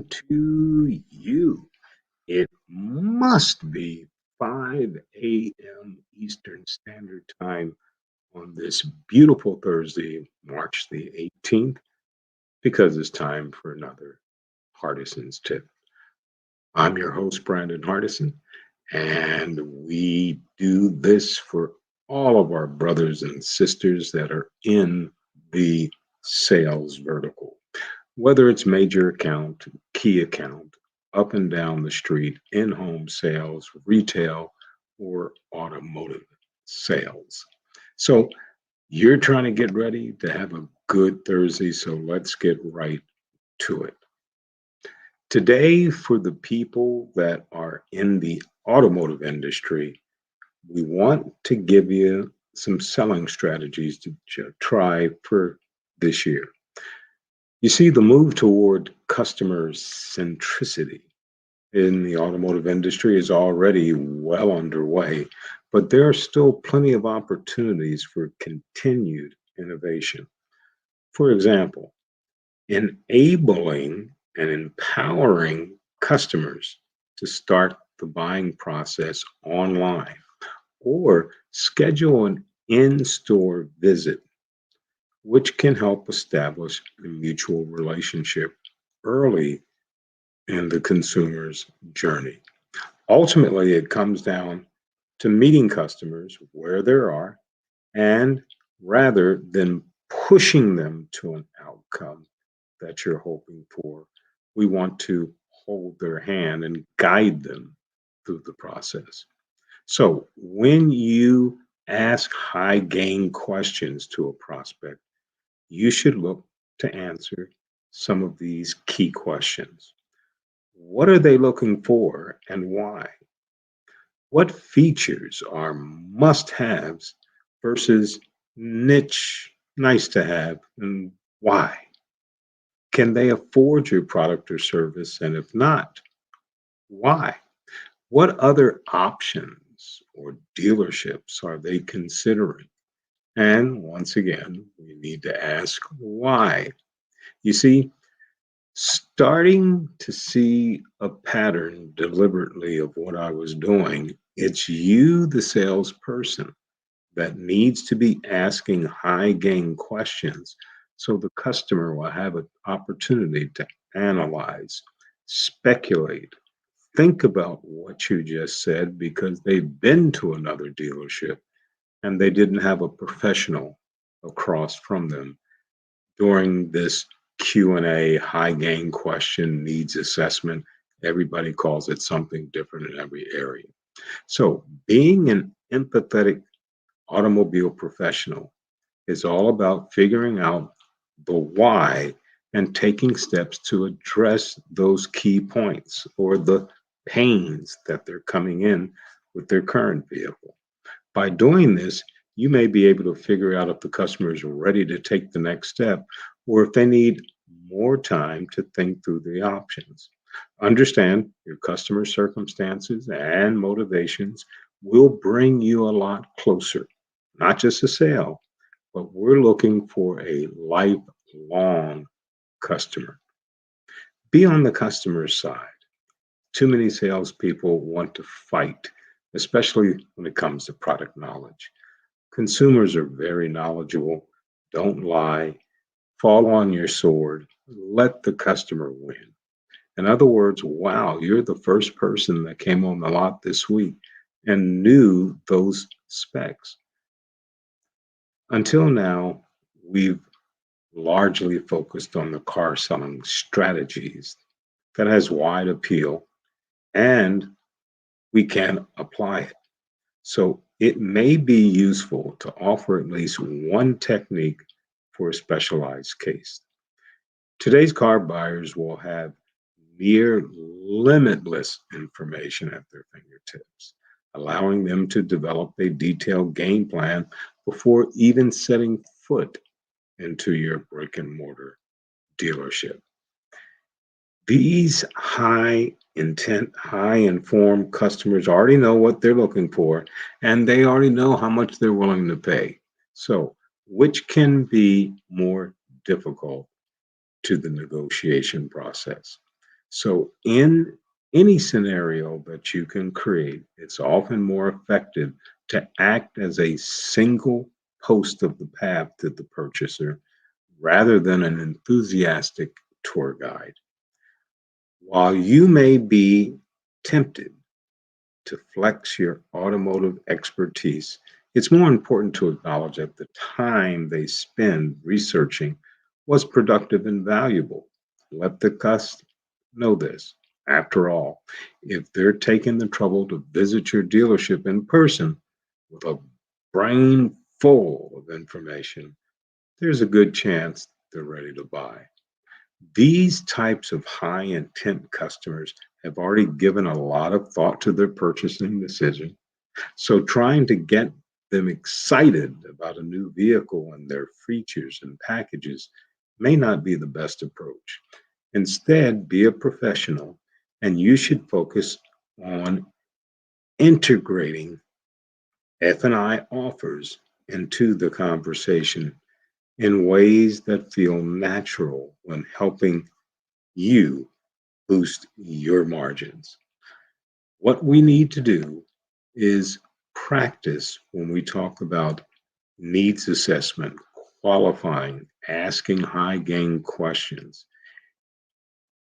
to you. It must be 5 a.m. Eastern Standard Time on this beautiful Thursday, March the 18th, because it's time for another Hardison's tip. I'm your host, Brandon Hardison, and we do this for all of our brothers and sisters that are in the sales vertical, whether it's major account, key account, up and down the street, in home sales, retail, or automotive sales. So you're trying to get ready to have a good Thursday, so let's get right to it. Today, for the people that are in the automotive industry, we want to give you some selling strategies to try for this year. You see, the move toward customer centricity in the automotive industry is already well underway, but there are still plenty of opportunities for continued innovation. For example, enabling and empowering customers to start the buying process online or schedule an in store visit, which can help establish a mutual relationship early in the consumer's journey. Ultimately, it comes down to meeting customers where they are and rather than pushing them to an outcome that you're hoping for, we want to hold their hand and guide them through the process. So when you ask high gain questions to a prospect, you should look to answer some of these key questions. What are they looking for and why? What features are must haves versus niche nice to have and why? Can they afford your product or service? And if not, why? What other options or dealerships are they considering? And once again, we need to ask why. You see, starting to see a pattern deliberately of what I was doing, it's you, the salesperson, that needs to be asking high gain questions so the customer will have an opportunity to analyze, speculate, think about what you just said because they've been to another dealership and they didn't have a professional across from them during this Q&A high gain question needs assessment. Everybody calls it something different in every area. So being an empathetic automobile professional is all about figuring out the why and taking steps to address those key points or the pains that they're coming in with their current vehicle. By doing this, you may be able to figure out if the customer is ready to take the next step or if they need more time to think through the options. Understand your customer circumstances and motivations will bring you a lot closer, not just a sale, but we're looking for a lifelong customer. Be on the customer's side. Too many salespeople want to fight, especially when it comes to product knowledge. Consumers are very knowledgeable. Don't lie. Fall on your sword. Let the customer win. In other words, wow, you're the first person that came on the lot this week and knew those specs. Until now, we've largely focused on the car selling strategies that has wide appeal and we can apply it. So it may be useful to offer at least one technique for a specialized case. Today's car buyers will have near limitless information at their fingertips, allowing them to develop a detailed game plan before even setting foot into your brick and mortar dealership. These high intent, high informed customers already know what they're looking for and they already know how much they're willing to pay. So, which can be more difficult to the negotiation process? So, in any scenario that you can create, it's often more effective to act as a single post of the path to the purchaser rather than an enthusiastic tour guide. While you may be tempted to flex your automotive expertise, it's more important to acknowledge that the time they spend researching was productive and valuable. Let the customer know this. After all, if they're taking the trouble to visit your dealership in person with a brain full of information, there's a good chance they're ready to buy. These types of high intent customers have already given a lot of thought to their purchasing decision. So trying to get them excited about a new vehicle and their features and packages may not be the best approach. Instead, be a professional and you should focus on integrating F&I offers into the conversation in ways that feel natural when helping you boost your margins. What we need to do is practice when we talk about needs assessment, qualifying, asking high gain questions.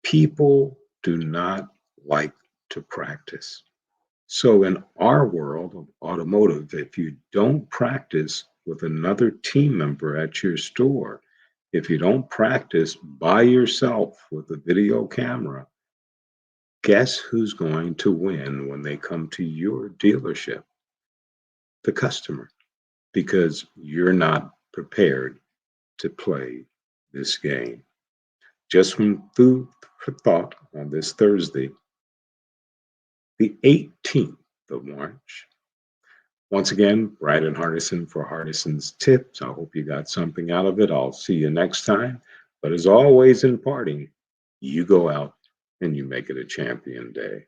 People do not like to practice. So, in our world of automotive, if you don't practice with another team member at your store, if you don't practice by yourself with a video camera, guess who's going to win when they come to your dealership? The customer, because you're not prepared to play this game. Just from food for thought on this Thursday, the 18th of March. Once again, Brandon Hardison for Hardison's Tips. I hope you got something out of it. I'll see you next time. But as always, in parting, you go out and you make it a champion day.